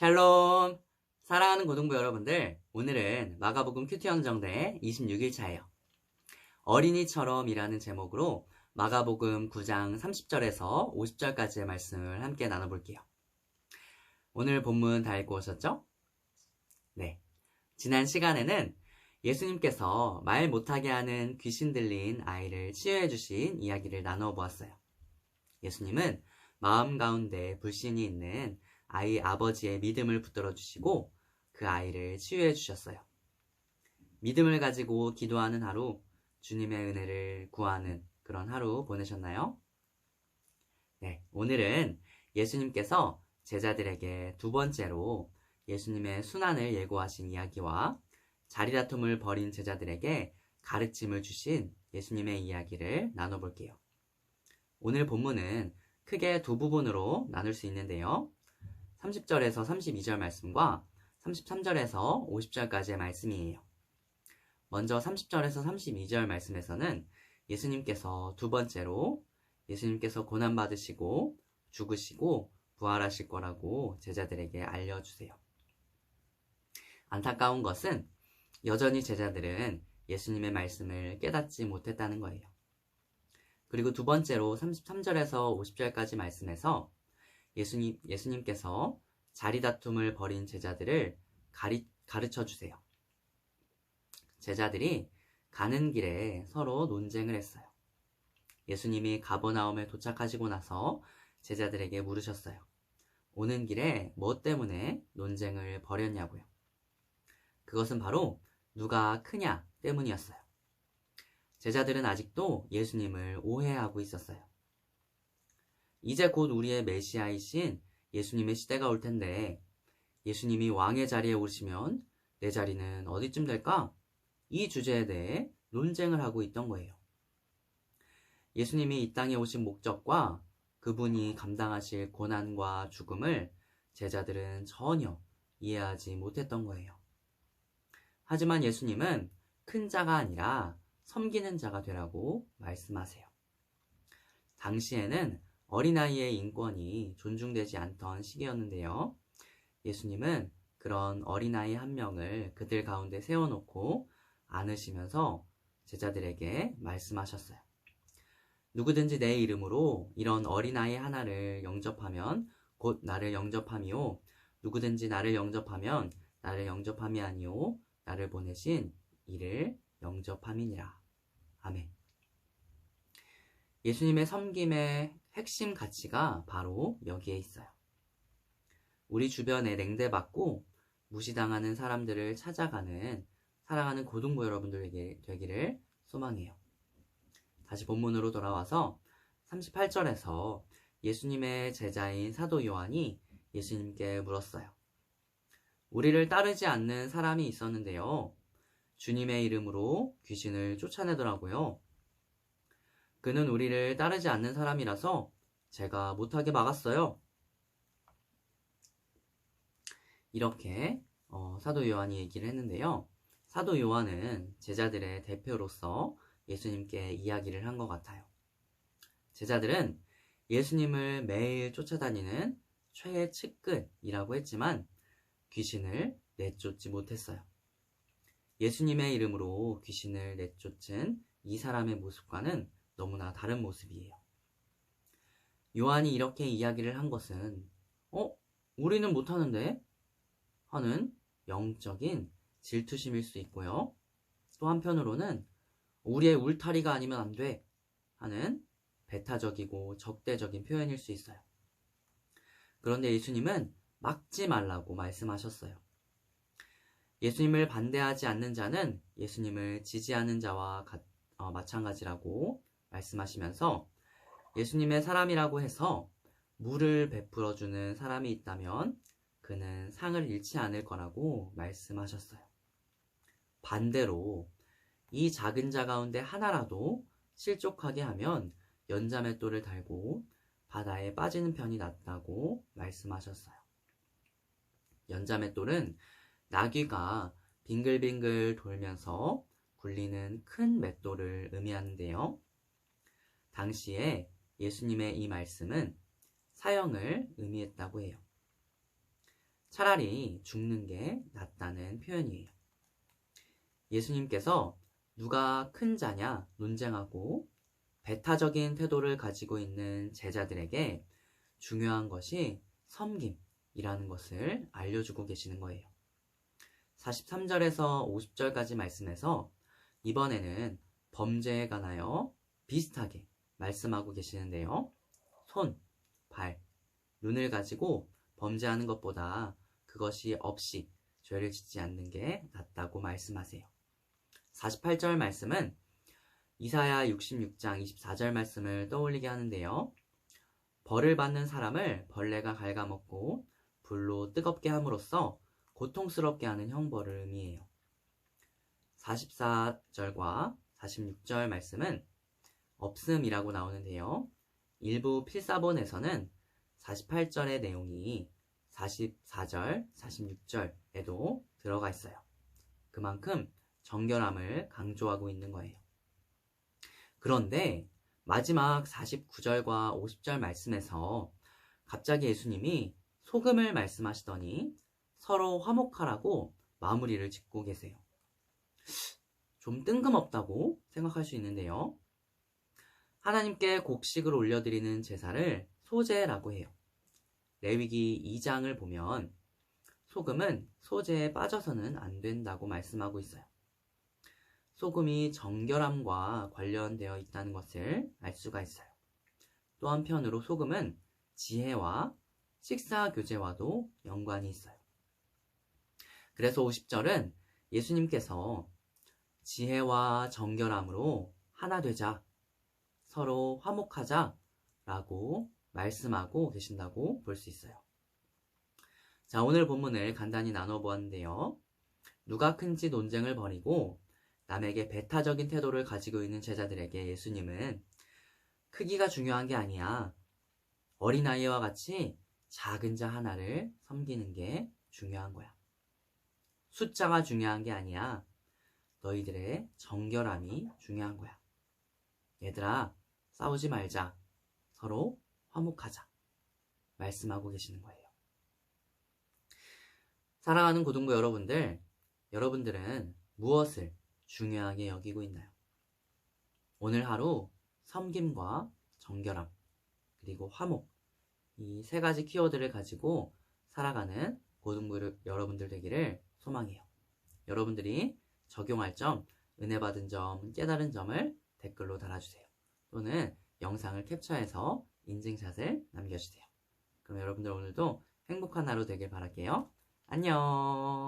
샬롬! 사랑하는 고등부 여러분들, 오늘은 마가복음 큐티 영정대 26일차예요. 어린이처럼 이라는 제목으로 마가복음 9장 30절에서 50절까지의 말씀을 함께 나눠볼게요. 오늘 본문 다 읽고 오셨죠? 네. 지난 시간에는 예수님께서 말 못하게 하는 귀신 들린 아이를 치유해 주신 이야기를 나누어 보았어요. 예수님은 마음 가운데 불신이 있는 아이 아버지의 믿음을 붙들어 주시고 그 아이를 치유해 주셨어요. 믿음을 가지고 기도하는 하루, 주님의 은혜를 구하는 그런 하루 보내셨나요? 네, 오늘은 예수님께서 제자들에게 두 번째로 예수님의 순환을 예고하신 이야기와 자리다툼을 벌인 제자들에게 가르침을 주신 예수님의 이야기를 나눠볼게요. 오늘 본문은 크게 두 부분으로 나눌 수 있는데요. 30절에서 32절 말씀과 33절에서 50절까지의 말씀이에요. 먼저 30절에서 32절 말씀에서는 예수님께서 두 번째로 예수님께서 고난받으시고 죽으시고 부활하실 거라고 제자들에게 알려주세요. 안타까운 것은 여전히 제자들은 예수님의 말씀을 깨닫지 못했다는 거예요. 그리고 두 번째로 33절에서 50절까지 말씀에서 예수님께서 자리다툼을 벌인 제자들을 가르쳐 주세요. 제자들이 가는 길에 서로 논쟁을 했어요. 예수님이 가버나움에 도착하시고 나서 제자들에게 물으셨어요. 오는 길에 뭐 때문에 논쟁을 벌였냐고요. 그것은 바로 누가 크냐 때문이었어요. 제자들은 아직도 예수님을 오해하고 있었어요. 이제 곧 우리의 메시아이신 예수님의 시대가 올 텐데 예수님이 왕의 자리에 오시면 내 자리는 어디쯤 될까? 이 주제에 대해 논쟁을 하고 있던 거예요. 예수님이 이 땅에 오신 목적과 그분이 감당하실 고난과 죽음을 제자들은 전혀 이해하지 못했던 거예요. 하지만 예수님은 큰 자가 아니라 섬기는 자가 되라고 말씀하세요. 당시에는 어린아이의 인권이 존중되지 않던 시기였는데요. 예수님은 그런 어린아이 한 명을 그들 가운데 세워놓고 안으시면서 제자들에게 말씀하셨어요. 누구든지 내 이름으로 이런 어린아이 하나를 영접하면 곧 나를 영접함이요. 누구든지 나를 영접하면 나를 영접함이 아니요. 나를 보내신 이를 영접함이니라. 아멘. 예수님의 섬김의 핵심 가치가 바로 여기에 있어요. 우리 주변에 냉대받고 무시당하는 사람들을 찾아가는 사랑하는 고등부 여러분들에게 되기를 소망해요. 다시 본문으로 돌아와서 38절에서 예수님의 제자인 사도 요한이 예수님께 물었어요. 우리를 따르지 않는 사람이 있었는데요. 주님의 이름으로 귀신을 쫓아내더라고요. 그는 우리를 따르지 않는 사람이라서 제가 못하게 막았어요. 이렇게 사도 요한이 얘기를 했는데요. 사도 요한은 제자들의 대표로서 예수님께 이야기를 한 것 같아요. 제자들은 예수님을 매일 쫓아다니는 최측근이라고 했지만 귀신을 내쫓지 못했어요. 예수님의 이름으로 귀신을 내쫓은 이 사람의 모습과는 너무나 다른 모습이에요. 요한이 이렇게 이야기를 한 것은 우리는 못하는데? 하는 영적인 질투심일 수 있고요. 또 한편으로는 우리의 울타리가 아니면 안 돼 하는 배타적이고 적대적인 표현일 수 있어요. 그런데 예수님은 막지 말라고 말씀하셨어요. 예수님을 반대하지 않는 자는 예수님을 지지하는 자와 마찬가지라고 말씀하시면서 예수님의 사람이라고 해서 물을 베풀어주는 사람이 있다면 그는 상을 잃지 않을 거라고 말씀하셨어요. 반대로 이 작은 자 가운데 하나라도 실족하게 하면 연자맷돌을 달고 바다에 빠지는 편이 낫다고 말씀하셨어요. 연자맷돌은 나귀가 빙글빙글 돌면서 굴리는 큰 맷돌을 의미하는데요. 당시에 예수님의 이 말씀은 사형을 의미했다고 해요. 차라리 죽는 게 낫다는 표현이에요. 예수님께서 누가 큰 자냐 논쟁하고 배타적인 태도를 가지고 있는 제자들에게 중요한 것이 섬김이라는 것을 알려주고 계시는 거예요. 43절에서 50절까지 말씀에서 이번에는 범죄에 관하여 비슷하게 말씀하고 계시는데요. 손, 발, 눈을 가지고 범죄하는 것보다 그것이 없이 죄를 짓지 않는 게 낫다고 말씀하세요. 48절 말씀은 이사야 66장 24절 말씀을 떠올리게 하는데요. 벌을 받는 사람을 벌레가 갉아먹고 불로 뜨겁게 함으로써 고통스럽게 하는 형벌을 의미해요. 44절과 46절 말씀은 없음이라고 나오는데요. 일부 필사본에서는 48절의 내용이 44절, 46절에도 들어가 있어요. 그만큼 정결함을 강조하고 있는 거예요. 그런데 마지막 49절과 50절 말씀에서 갑자기 예수님이 소금을 말씀하시더니 서로 화목하라고 마무리를 짓고 계세요. 좀 뜬금없다고 생각할 수 있는데요. 하나님께 곡식을 올려드리는 제사를 소제라고 해요. 레위기 2장을 보면 소금은 소제에 빠져서는 안 된다고 말씀하고 있어요. 소금이 정결함과 관련되어 있다는 것을 알 수가 있어요. 또 한편으로 소금은 지혜와 식사 교제와도 연관이 있어요. 그래서 50절은 예수님께서 지혜와 정결함으로 하나 되자, 서로 화목하자 라고 말씀하고 계신다고 볼 수 있어요. 자, 오늘 본문을 간단히 나눠보았는데요. 누가 큰지 논쟁을 벌이고 남에게 배타적인 태도를 가지고 있는 제자들에게 예수님은 크기가 중요한 게 아니야. 어린아이와 같이 작은 자 하나를 섬기는 게 중요한 거야. 숫자가 중요한 게 아니야. 너희들의 정결함이 중요한 거야. 얘들아, 싸우지 말자. 서로 화목하자. 말씀하고 계시는 거예요. 사랑하는 고등부 여러분들, 여러분들은 무엇을 중요하게 여기고 있나요? 오늘 하루 섬김과 정결함, 그리고 화목, 이 세 가지 키워드를 가지고 살아가는 고등부 여러분들 되기를 소망해요. 여러분들이 적용할 점, 은혜 받은 점, 깨달은 점을 댓글로 달아주세요. 또는 영상을 캡처해서 인증샷을 남겨주세요. 그럼 여러분들 오늘도 행복한 하루 되길 바랄게요. 안녕.